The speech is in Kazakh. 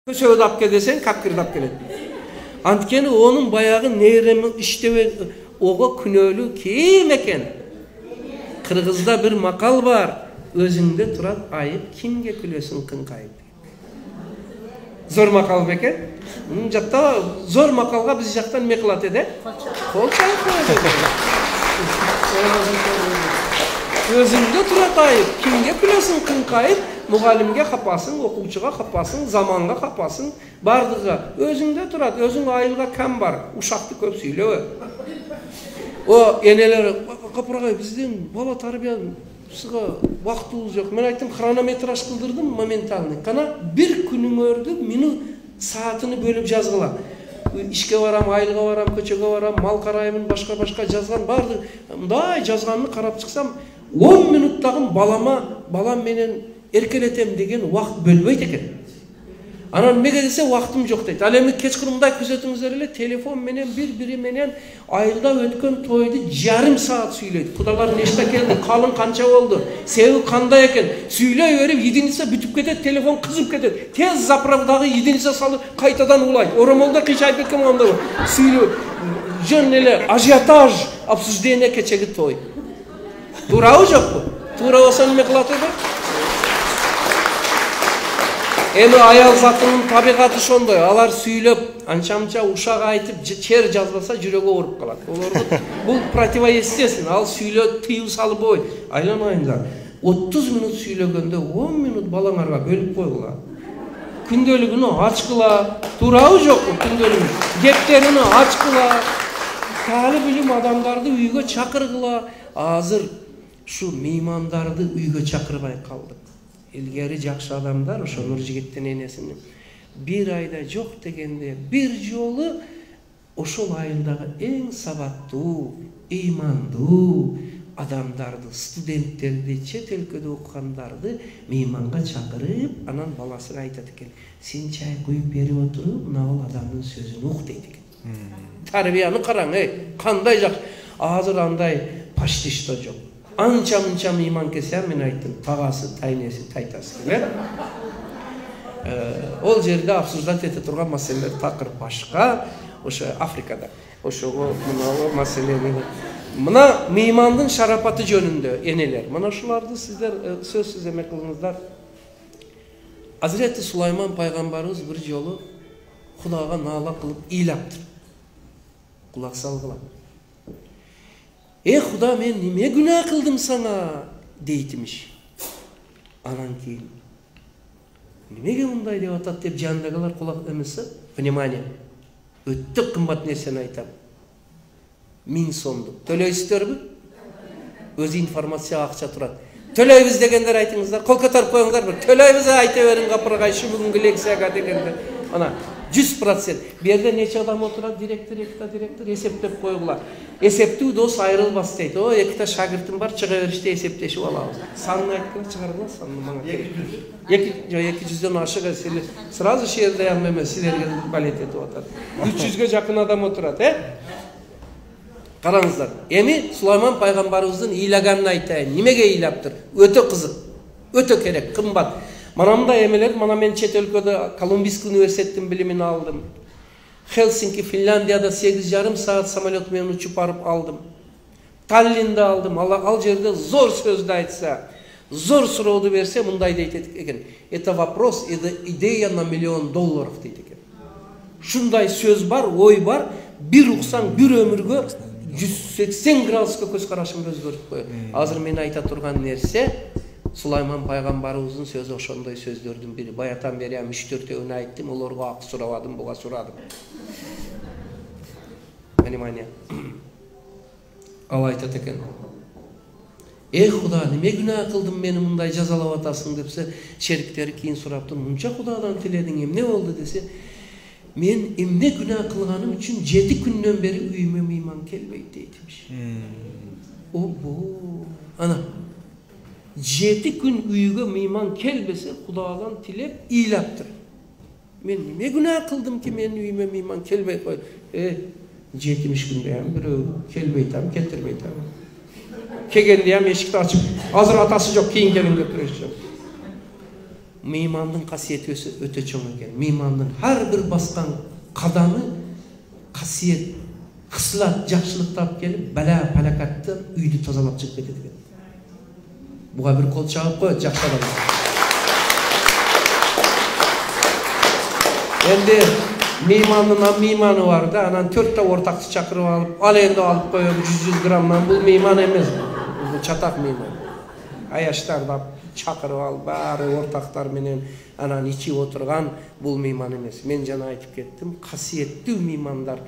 Көчөгө алып кел десең, капкырдап келет. Анткени онун баягы нейреми иштебей ого күнөөлүү ким экен? Кыргызда бир макал бар. Өзүңдө турат айып, кимге күлөсүң кыңкайып. Зор макал бекен. Жакта зор макалга биз жактан эме кылат эде? Кол чайып коет. Өзүңдө турат айып, кимге күлөсүң кыңкайып? Muğalimge kapasın, okuvçuğa kapasın, zamanға kapasın, bardığa. Özüngde turat, özüng ayılga kam var, uşaktı köp söylüyor. O eneler, kapırağay bizden bala tarbiyan, sığa vaktımız yok. Ben aytım, kronometraj kıldırdım momentalni. Kana bir günüm ördü, minu saatini bölüp жазgıla. İşke varam, ayılga varam, köçege varam, mal karayımın başka жазgan bardı. Mınдай жазганını karap çıksam, 10 minuttagın balam menen erkeletem деген уақыт бөлбейт экен. Анан эмеге десе уақытым жок дейт. Ал эми кечкурумдай күзөтүңүздөр эле телефон менен бири менен айылда өткөн тойду жарым саат сүйлөйт. Кудалар нечте келди, калың канча болду, себеби кандай экен? Сүйлөй берип единица бүтүп кетет, телефон кызып кетет. Тез заправдагы единица салып кайтадан улайт. Оромолдо кыйшайып кеткен мында сүйлөп. Жөн эле ажиотаж, обсуждение кечеги той. Туурабы жокпу? Туура болсо эме кылат эле? Эми аял затынын табигаты ошондой. Алар сүйлөп, анча-мынча ушак айтып, чер жазбаса жүрөгү ооруп калат. Бул противоестественно. Ал сүйлөп, тыюу салбой. Айланайындар. 30 минут сүйлөгөндө 10 минут балаңарга бөлүп койгула. Күндөлүгүнү ачкыла. Туурабы жокпу күндөлүгү? Кептерини ачкыла. Таалим билим адамдарды үйгө чакыргыла. Азыр şu меймандарды үйгө чакырбай калдык. Илгери жакшы адамдар, ошо Нуржигиттин энесинин bir ayda жок дегенде bir жолу ошол айылдагы эң сабаттуу, ыймандуу адамдарды, студенттерди, чет өлкөдө окугандарды мейманга чакырып, анан баласына айтат экен: "Сен чай куюп берип отуруп, мына адамдын сөзүн ук" дейт экен. Тарбияны караң, кандай жакшы. Азыр андай почти что жок. Анча-мынча мейман келсе, мен айттым, тагасы, тайнеси, тайтасы. Ол жерде обсуждать ете турган маселелер такыр башка, ошо Африкада. Ошого мына маселени. Мына меймандын шарапаты жөнүндө энелер. Мына ушуларды сиздер сөзсүз эме кылыңыздар. Азирети Сулайман пайгамбарыбыз бир жолу Кудайга наала кылып ыйлаптыр. Кулак салгыла. Худа, мен неме күнә кылдым сана дейтимиш. Анан кийин немеге мындай деп атат деп жандагылар кулак эмесе, внимание. Өттө кымбат нерсени айтам. 1000 сомдук. Төлөйсүздөрбү? Өз информация акча турат. Төлөйбүз дегендер айтыңыздар. Кол көтөрүп коюңдар бир. Төлөйбүз айта бериң капыргай шу бүгүнкү лекцияга дегендер. Ана 100%. Bu yerde neçe adam oturar, direktör eseplep koygular. Eseptүү dos ayrılmaz deydi. O ekta şagirtim var, çığa verişte esepleşip alabız. Sanını aytkını çıkarılar, sanını bana. 200'den aşık eseli. Sırası şehirde yanmeme, silerge balet eti otar. 300'ge jakın adam oturat, Qarаңыздар. Emi Sulayman paygambarımızın iylaganını aytayın. Nimege iylaptır? Öte kızık, öte kerek, kımbat. Manamda emeler, mana men çet өлкөдө Колумбийский университеттин билимин алдым. Helsinki, Finlandiyada 8,5 saat samolyot менен учуп барып алдым. Таллинде алдым. Ал жерде зор сөздү айтса, зор сурооду берсе, мындай дейт экен. Это вопрос, это идея на $1 миллион дейт экен. Шундай сөз бар, ой бар, бир уксаң бир өмүргө 180 градуска көз карашыңды өзгөртүп коет. Азыр мен айта турган нерсе Sulayman paygambarыбыздын сөзү ошондой сөздөрдүн бири. Баятан бери 3-4 айттым, олорго ак сурабадым, буга сурадым. Внимание. Ал айтат экен. Худа, неме күнөө кылдым мени мындай жазалап атасың депсе, шериктери кийин сураптыр. Мунча Кудайдан тиледиң, эмне болду десе, мен эмне күнөө кылганым үчүн 7 күндөн бери үйүмө мейман келбейт дейтимиш. Обо. Ана 7 gün үйгө мейман келбесе, Кудайдан тилеп ыйлаптыр. Мен неме күнөө кылдым ки менин үйүмө мейман келбей кой. 70 күндө бирөө келбейт, кетирбейт. Келгенде эшикти ачып, азыр атасы жок, кийин келиң деп турчу. Meymandın kasiyeti öte çoğun eкен. Meymandın her bir baskan kadamı kasiyet, kıslat, жақшылық tap gelip bala palakattan uydu tozalap çıkıp ketedi. Buğa bir kol çağıp koy, жақşalap. Endi meymanı var da, anan 4 ta ortakçı çakırıp alıp, al endi alıp koyup 100 gramdan, bu meyman emez. Bu çatak meyman. Ayaşlarda çakırıp alıp, bari ortaklar menen anan içi oturgan, bu meyman emez. Men jana aytıp kettim, kasiyetli meymandar